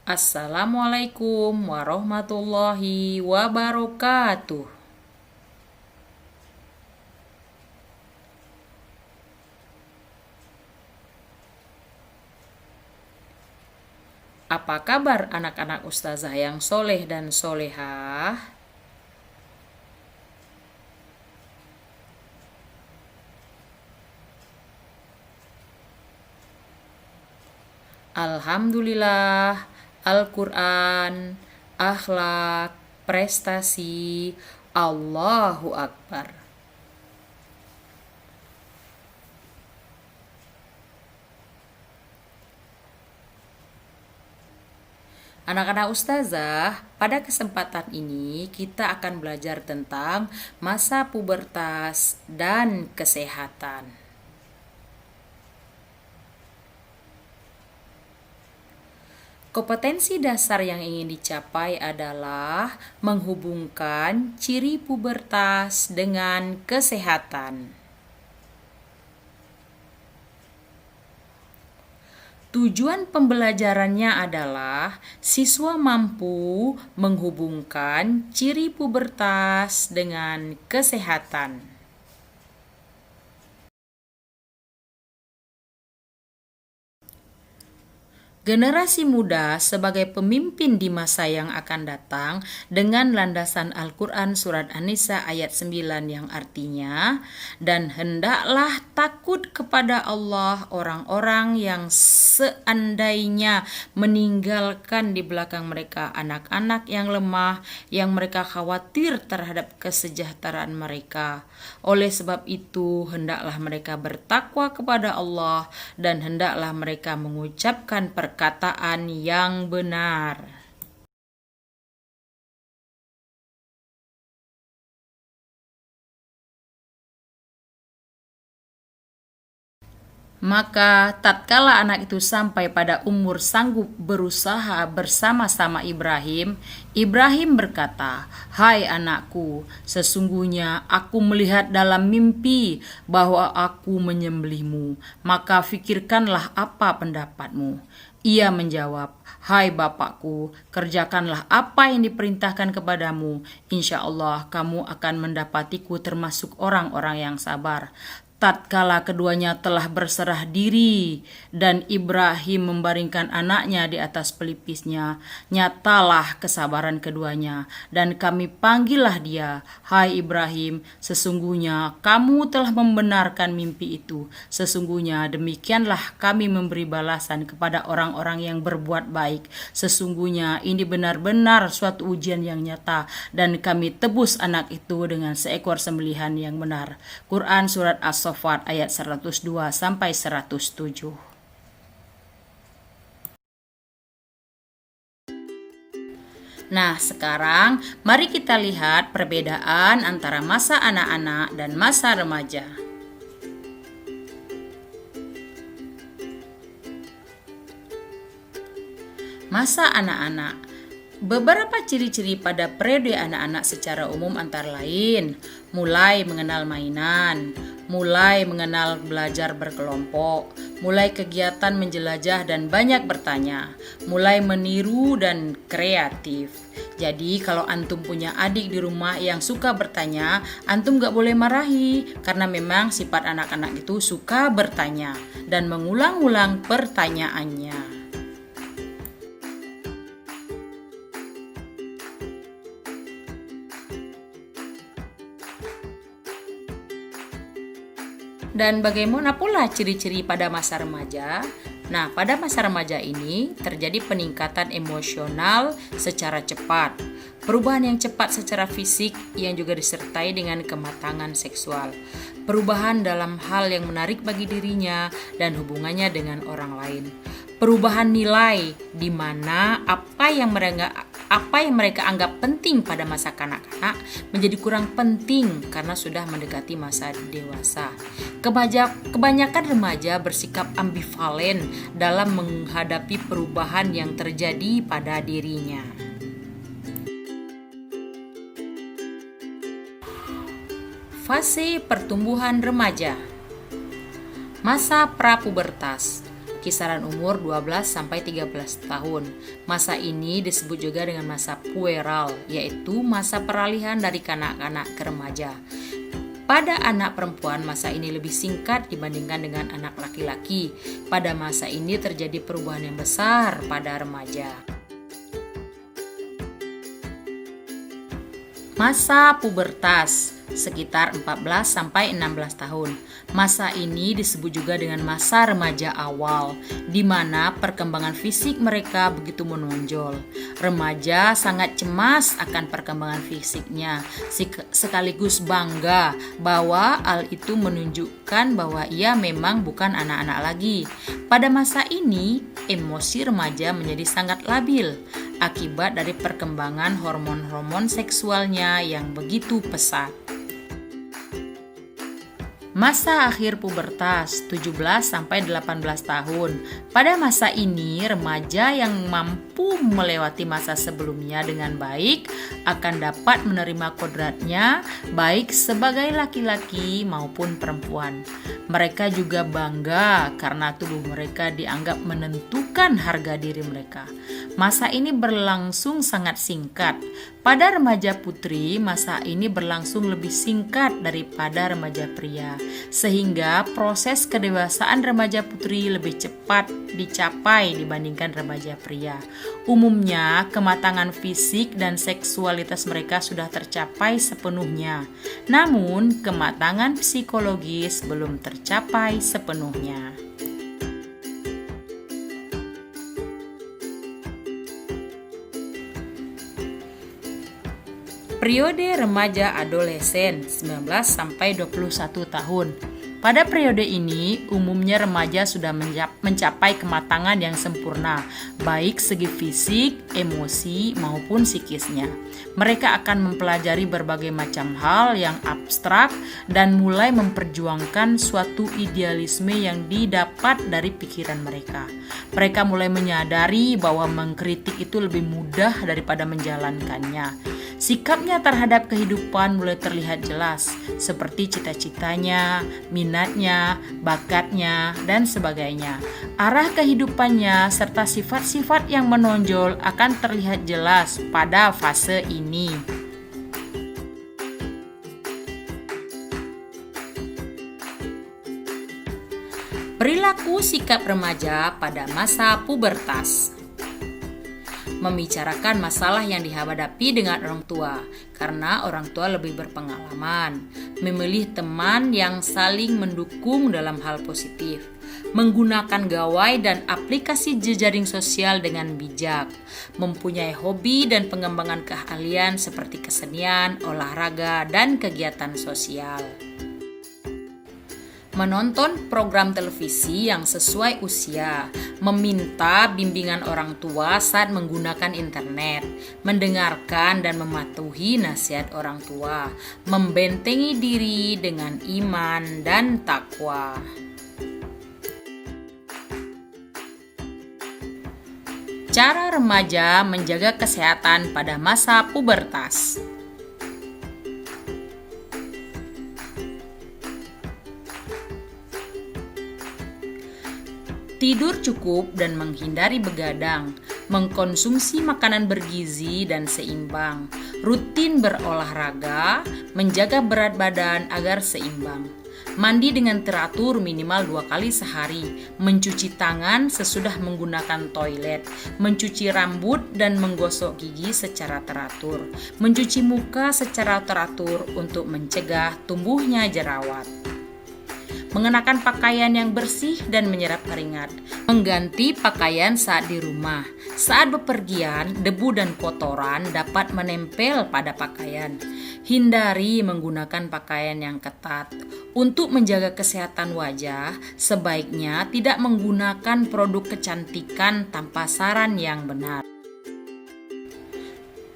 Assalamualaikum warahmatullahi wabarakatuh. Apa kabar anak-anak ustazah yang soleh dan solehah? Alhamdulillah, Al-Quran, akhlak, prestasi, Allahu Akbar. Anak-anak ustazah, pada kesempatan ini kita akan belajar tentang masa pubertas dan kesehatan. Kompetensi dasar yang ingin dicapai adalah menghubungkan ciri pubertas dengan kesehatan. Tujuan pembelajarannya adalah siswa mampu menghubungkan ciri pubertas dengan kesehatan. Generasi muda sebagai pemimpin di masa yang akan datang dengan landasan Al-Quran Surat An-Nisa ayat 9 yang artinya, dan hendaklah takut kepada Allah orang-orang yang seandainya meninggalkan di belakang mereka anak-anak yang lemah, yang mereka khawatir terhadap kesejahteraan mereka. Oleh sebab itu, hendaklah mereka bertakwa kepada Allah dan hendaklah mereka mengucapkan perkataan yang benar. Maka tatkala anak itu sampai pada umur sanggup berusaha bersama-sama Ibrahim, Ibrahim berkata, "Hai anakku, sesungguhnya aku melihat dalam mimpi bahwa aku menyembelihmu, maka fikirkanlah apa pendapatmu." Ia menjawab, "Hai bapakku, kerjakanlah apa yang diperintahkan kepadamu. Insya Allah kamu akan mendapatiku termasuk orang-orang yang sabar." Tatkala keduanya telah berserah diri dan Ibrahim membaringkan anaknya di atas pelipisnya, nyatalah kesabaran keduanya, dan kami panggillah dia, "Hai Ibrahim, sesungguhnya kamu telah membenarkan mimpi itu. Sesungguhnya demikianlah kami memberi balasan kepada orang-orang yang berbuat baik. Sesungguhnya ini benar-benar suatu ujian yang nyata, dan kami tebus anak itu dengan seekor sembelihan yang benar." Quran Surat As-Saffat ayat 102 sampai 107. Nah, sekarang mari kita lihat perbedaan antara masa anak-anak dan masa remaja. Masa anak-anak. Beberapa ciri-ciri pada periode anak-anak secara umum antara lain: mulai mengenal mainan, mulai mengenal belajar berkelompok, mulai kegiatan menjelajah dan banyak bertanya, mulai meniru dan kreatif. Jadi kalau antum punya adik di rumah yang suka bertanya, antum gak boleh marahi, karena memang sifat anak-anak itu suka bertanya dan mengulang-ulang pertanyaannya. Dan bagaimana pula ciri-ciri pada masa remaja? Nah, pada masa remaja ini terjadi peningkatan emosional secara cepat, perubahan yang cepat secara fisik yang juga disertai dengan kematangan seksual, perubahan dalam hal yang menarik bagi dirinya dan hubungannya dengan orang lain, perubahan nilai di mana apa yang mereka anggap penting pada masa kanak-kanak menjadi kurang penting karena sudah mendekati masa dewasa. Kebanyakan remaja bersikap ambivalen dalam menghadapi perubahan yang terjadi pada dirinya. Fase pertumbuhan remaja. Masa prapubertas. kisaran umur 12-13 tahun. Masa ini disebut juga dengan masa pueral, yaitu masa peralihan dari kanak-kanak ke remaja. Pada anak perempuan, masa ini lebih singkat dibandingkan dengan anak laki-laki. Pada masa ini terjadi perubahan yang besar pada remaja. Masa pubertas sekitar 14-16 tahun. Masa ini disebut juga dengan masa remaja awal, di mana perkembangan fisik mereka begitu menonjol. Remaja sangat cemas akan perkembangan fisiknya, sekaligus bangga bahwa hal itu menunjukkan bahwa ia memang bukan anak-anak lagi. Pada masa ini, emosi remaja menjadi sangat labil akibat dari perkembangan hormon-hormon seksualnya yang begitu pesat. Masa akhir pubertas 17-18 tahun. Pada masa ini, remaja yang mampu melewati masa sebelumnya dengan baik akan dapat menerima kodratnya baik sebagai laki-laki maupun perempuan. Mereka juga bangga karena tubuh mereka dianggap menentukan harga diri mereka. Masa ini berlangsung sangat singkat. Pada remaja putri, masa ini berlangsung lebih singkat daripada remaja pria, sehingga proses kedewasaan remaja putri lebih cepat dicapai dibandingkan remaja pria. Umumnya, kematangan fisik dan seksualitas mereka sudah tercapai sepenuhnya. Namun, kematangan psikologis belum tercapai sepenuhnya. Periode remaja adolesen 19-21 tahun. Pada periode ini, umumnya remaja sudah mencapai kematangan yang sempurna, baik segi fisik, emosi, maupun psikisnya. Mereka akan mempelajari berbagai macam hal yang abstrak dan mulai memperjuangkan suatu idealisme yang didapat dari pikiran mereka. Mereka mulai menyadari bahwa mengkritik itu lebih mudah daripada menjalankannya. Sikapnya terhadap kehidupan mulai terlihat jelas, seperti cita-citanya, minatnya, bakatnya, dan sebagainya. Arah kehidupannya serta sifat-sifat yang menonjol akan terlihat jelas pada fase ini. Perilaku sikap remaja pada masa pubertas. Membicarakan masalah yang dihadapi dengan orang tua, karena orang tua lebih berpengalaman. Memilih teman yang saling mendukung dalam hal positif. Menggunakan gawai dan aplikasi jejaring sosial dengan bijak. Mempunyai hobi dan pengembangan keahlian seperti kesenian, olahraga, dan kegiatan sosial. Menonton program televisi yang sesuai usia, meminta bimbingan orang tua saat menggunakan internet, mendengarkan dan mematuhi nasihat orang tua, membentengi diri dengan iman dan takwa. Cara remaja menjaga kesehatan pada masa pubertas. Tidur cukup dan menghindari begadang, mengkonsumsi makanan bergizi dan seimbang, rutin berolahraga, menjaga berat badan agar seimbang, mandi dengan teratur minimal 2 kali sehari, mencuci tangan sesudah menggunakan toilet, mencuci rambut dan menggosok gigi secara teratur, mencuci muka secara teratur untuk mencegah tumbuhnya jerawat. Mengenakan pakaian yang bersih dan menyerap keringat, mengganti pakaian saat di rumah. Saat bepergian, debu dan kotoran dapat menempel pada pakaian. Hindari menggunakan pakaian yang ketat. Untuk menjaga kesehatan wajah, sebaiknya tidak menggunakan produk kecantikan tanpa saran yang benar.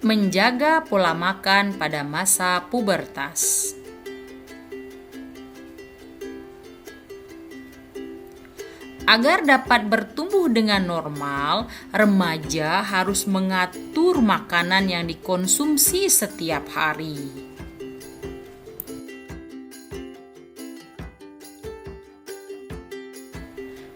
Menjaga pola makan pada masa pubertas. Agar dapat bertumbuh dengan normal, remaja harus mengatur makanan yang dikonsumsi setiap hari.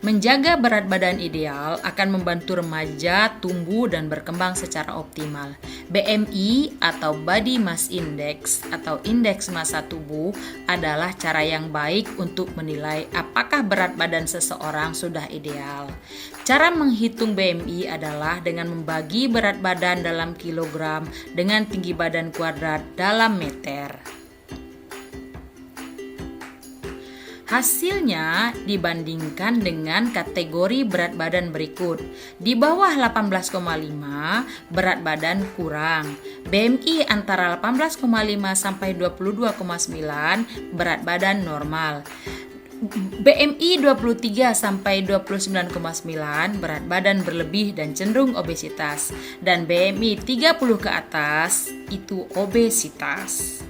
Menjaga berat badan ideal akan membantu remaja tumbuh dan berkembang secara optimal. BMI atau Body Mass Index atau indeks massa tubuh adalah cara yang baik untuk menilai apakah berat badan seseorang sudah ideal. Cara menghitung BMI adalah dengan membagi berat badan dalam kilogram dengan tinggi badan kuadrat dalam meter. Hasilnya dibandingkan dengan kategori berat badan berikut. Di bawah 18,5 berat badan kurang. BMI antara 18,5 sampai 22,9 berat badan normal. BMI 23 sampai 29,9 berat badan berlebih dan cenderung obesitas. Dan BMI 30 ke atas itu obesitas.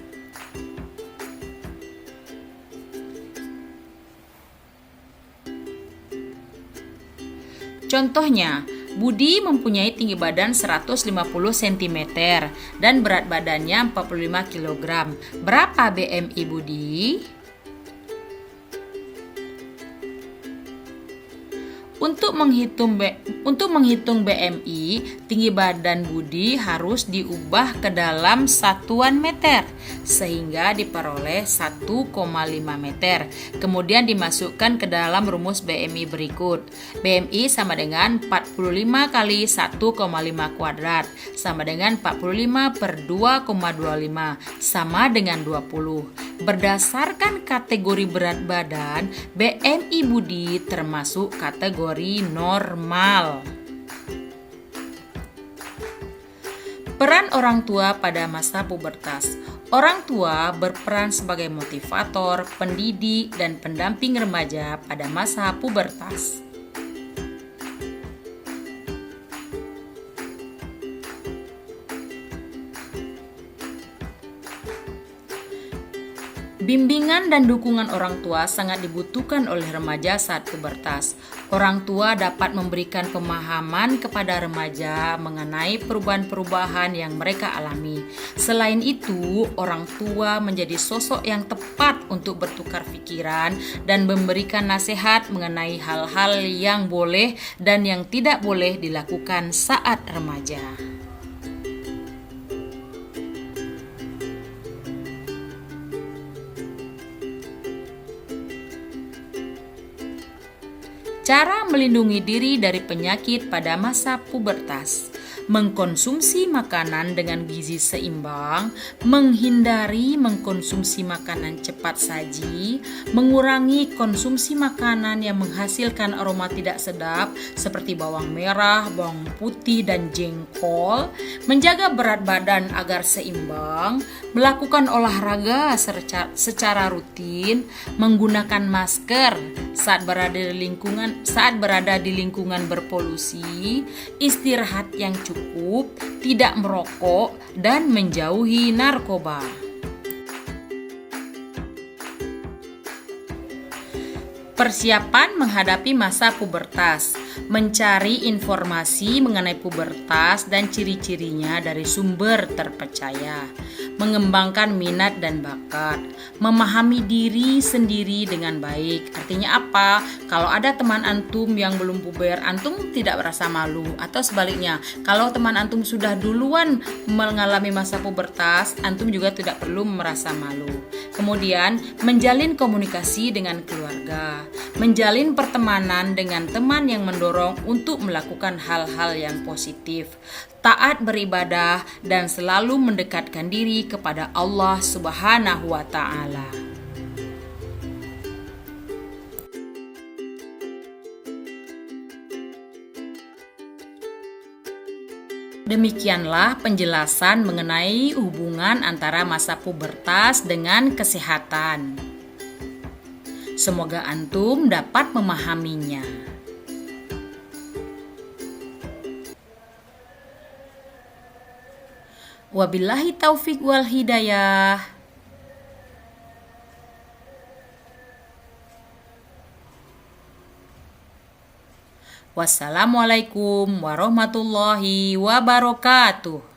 Contohnya, Budi mempunyai tinggi badan 150 cm dan berat badannya 45 kg. Berapa BMI Budi? Untuk menghitung BMI, tinggi badan Budi harus diubah ke dalam satuan meter sehingga diperoleh 1,5 meter. Kemudian dimasukkan ke dalam rumus BMI berikut. BMI sama dengan 45 kali 1,5 kuadrat sama dengan 45 per 2,25 sama dengan 20. Berdasarkan kategori berat badan, BMI Budi termasuk kategori normal. Peran orang tua pada masa pubertas. Orang tua berperan sebagai motivator, pendidik, dan pendamping remaja pada masa pubertas. Bimbingan dan dukungan orang tua sangat dibutuhkan oleh remaja saat pubertas. Orang tua dapat memberikan pemahaman kepada remaja mengenai perubahan-perubahan yang mereka alami. Selain itu, orang tua menjadi sosok yang tepat untuk bertukar pikiran dan memberikan nasihat mengenai hal-hal yang boleh dan yang tidak boleh dilakukan saat remaja. Cara melindungi diri dari penyakit pada masa pubertas. Mengkonsumsi makanan dengan gizi seimbang, menghindari mengkonsumsi makanan cepat saji, mengurangi konsumsi makanan yang menghasilkan aroma tidak sedap seperti bawang merah, bawang putih, dan jengkol, menjaga berat badan agar seimbang, melakukan olahraga secara rutin, menggunakan masker saat berada di lingkungan berpolusi, istirahat yang cukup, tidak merokok, dan menjauhi narkoba. Persiapan menghadapi masa pubertas. Mencari informasi mengenai pubertas dan ciri-cirinya dari sumber terpercaya. Mengembangkan minat dan bakat. Memahami diri sendiri dengan baik. Artinya apa? Kalau ada teman antum yang belum puber, antum tidak merasa malu. Atau sebaliknya, kalau teman antum sudah duluan mengalami masa pubertas, antum juga tidak perlu merasa malu. Kemudian, menjalin komunikasi dengan keluarga. Menjalin pertemanan dengan teman yang mendorong untuk melakukan hal-hal yang positif, taat beribadah, dan selalu mendekatkan diri kepada Allah Subhanahu wa Ta'ala. Demikianlah penjelasan mengenai hubungan antara masa pubertas dengan kesehatan. Semoga antum dapat memahaminya. Wabillahi taufik wal hidayah. Wassalamualaikum warahmatullahi wabarakatuh.